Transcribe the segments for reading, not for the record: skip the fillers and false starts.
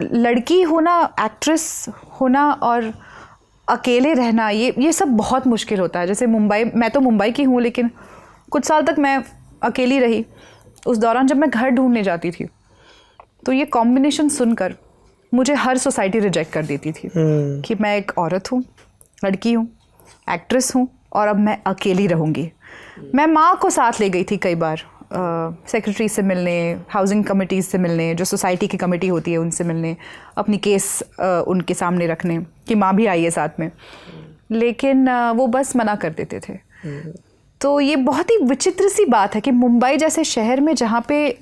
लड़की होना, एक्ट्रेस होना और अकेले रहना, ये सब बहुत मुश्किल होता है। जैसे मुंबई, मैं तो मुंबई की हूँ, लेकिन कुछ साल तक मैं अकेली रही। उस दौरान जब मैं घर ढूंढने जाती थी तो ये कॉम्बिनेशन सुनकर मुझे हर सोसाइटी रिजेक्ट कर देती थी कि मैं एक औरत हूँ, लड़की हूँ, एक्ट्रेस हूँ और अब मैं अकेली रहूँगी। मैं माँ को साथ ले गई थी कई बार, सेक्रेटरी से मिलने, हाउसिंग कमिटीज़ से मिलने, जो सोसाइटी की कमेटी होती है उनसे मिलने, अपनी केस उनके सामने रखने कि माँ भी आई है साथ में, लेकिन वो बस मना कर देते थे। तो ये बहुत ही विचित्र सी बात है कि मुंबई जैसे शहर में जहाँ पे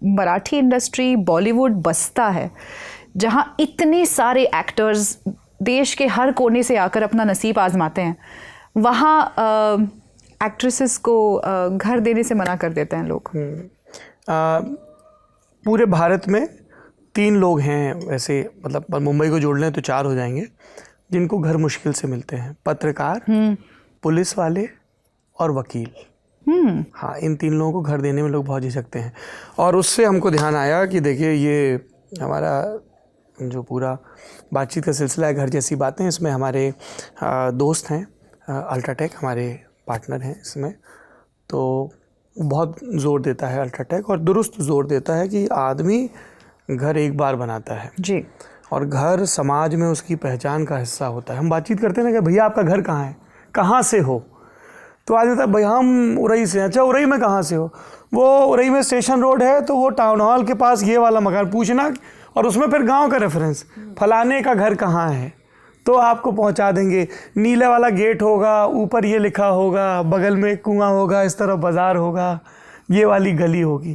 मराठी इंडस्ट्री, बॉलीवुड बसता है, जहाँ इतने सारे एक्टर्स देश के हर कोने से आकर अपना नसीब आजमाते हैं, वहाँ एक्ट्रेसेस को घर देने से मना कर देते हैं लोग। पूरे भारत में 3 लोग हैं वैसे, मतलब मुंबई को जोड़ लें तो 4 हो जाएंगे, जिनको घर मुश्किल से मिलते हैं। पत्रकार, पुलिस वाले और वकील। हाँ, इन 3 लोगों को घर देने में लोग बहुत झिझकते हैं। और उससे हमको ध्यान आया कि देखिए, ये हमारा जो पूरा बातचीत का सिलसिला है घर जैसी बातें, इसमें हमारे दोस्त हैं अल्ट्राटेक, हमारे पार्टनर हैं इसमें। तो बहुत ज़ोर देता है अल्ट्राटेक, और दुरुस्त ज़ोर देता है कि आदमी घर एक बार बनाता है जी, और घर समाज में उसकी पहचान का हिस्सा होता है। हम बातचीत करते हैं ना कि भैया आपका घर कहाँ है, कहाँ से हो, तो आदमी कहता है भाई हम उरई से हैं। अच्छा, उरई में कहाँ से हो? वो उरई में स्टेशन रोड है, तो वो टाउन हॉल के पास ये वाला मकान पूछना, और उसमें फिर गांव का रेफरेंस, फलाने का घर कहाँ है, तो आपको पहुंचा देंगे। नीले वाला गेट होगा, ऊपर ये लिखा होगा, बगल में एक कुआं होगा, इस तरफ बाज़ार होगा, ये वाली गली होगी।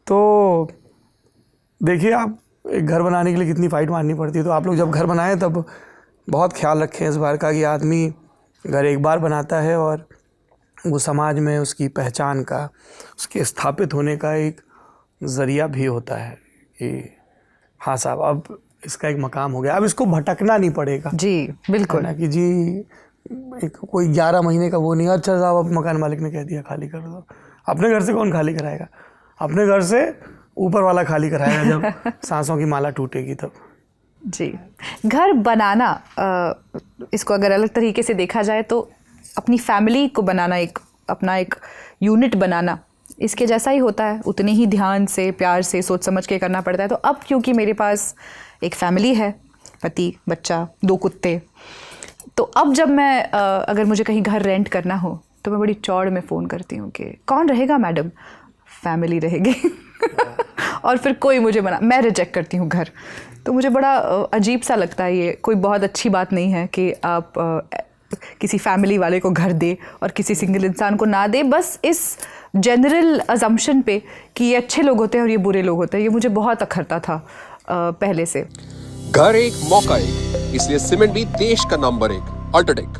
तो देखिए, आप एक घर बनाने के लिए कितनी फ़ाइट मारनी पड़ती है। तो आप लोग जब घर बनाएं तब बहुत ख्याल रखें इस बार का कि आदमी घर एक बार बनाता है और वो समाज में उसकी पहचान का, उसके स्थापित होने का एक ज़रिया भी होता है कि हाँ साहब, अब इसका एक मकाम हो गया, अब इसको भटकना नहीं पड़ेगा। जी बिल्कुल, ना कि जी एक कोई 11 महीने का वो नहीं, अच्छा साहब अब मकान मालिक ने कह दिया खाली कर दो। अपने घर से कौन खाली कराएगा? अपने घर से ऊपर वाला खाली कराएगा जब सांसों की माला टूटेगी तब। जी, घर बनाना, इसको अगर अलग तरीके से देखा जाए तो अपनी फैमिली को बनाना, एक अपना एक यूनिट बनाना, इसके जैसा ही होता है। उतने ही ध्यान से, प्यार से, सोच समझ के करना पड़ता है। तो अब क्योंकि मेरे पास एक फैमिली है, पति, बच्चा, 2 कुत्ते, तो अब जब मैं अगर मुझे कहीं घर रेंट करना हो तो मैं बड़ी चौड़ में फ़ोन करती हूँ कि कौन रहेगा मैडम? फैमिली रहेगी। और फिर कोई मुझे मैं रिजेक्ट करती हूँ घर। तो मुझे बड़ा अजीब सा लगता है। ये कोई बहुत अच्छी बात नहीं है कि आप किसी फैमिली वाले को घर दे और किसी सिंगल इंसान को ना दे, बस इस जनरल अजम्पशन पे कि ये अच्छे लोग होते हैं और ये बुरे लोग होते हैं। ये मुझे बहुत अखरता था पहले से। घर एक मौका एक, इसलिए सीमेंट भी देश का नंबर 1 अल्ट्राटेक।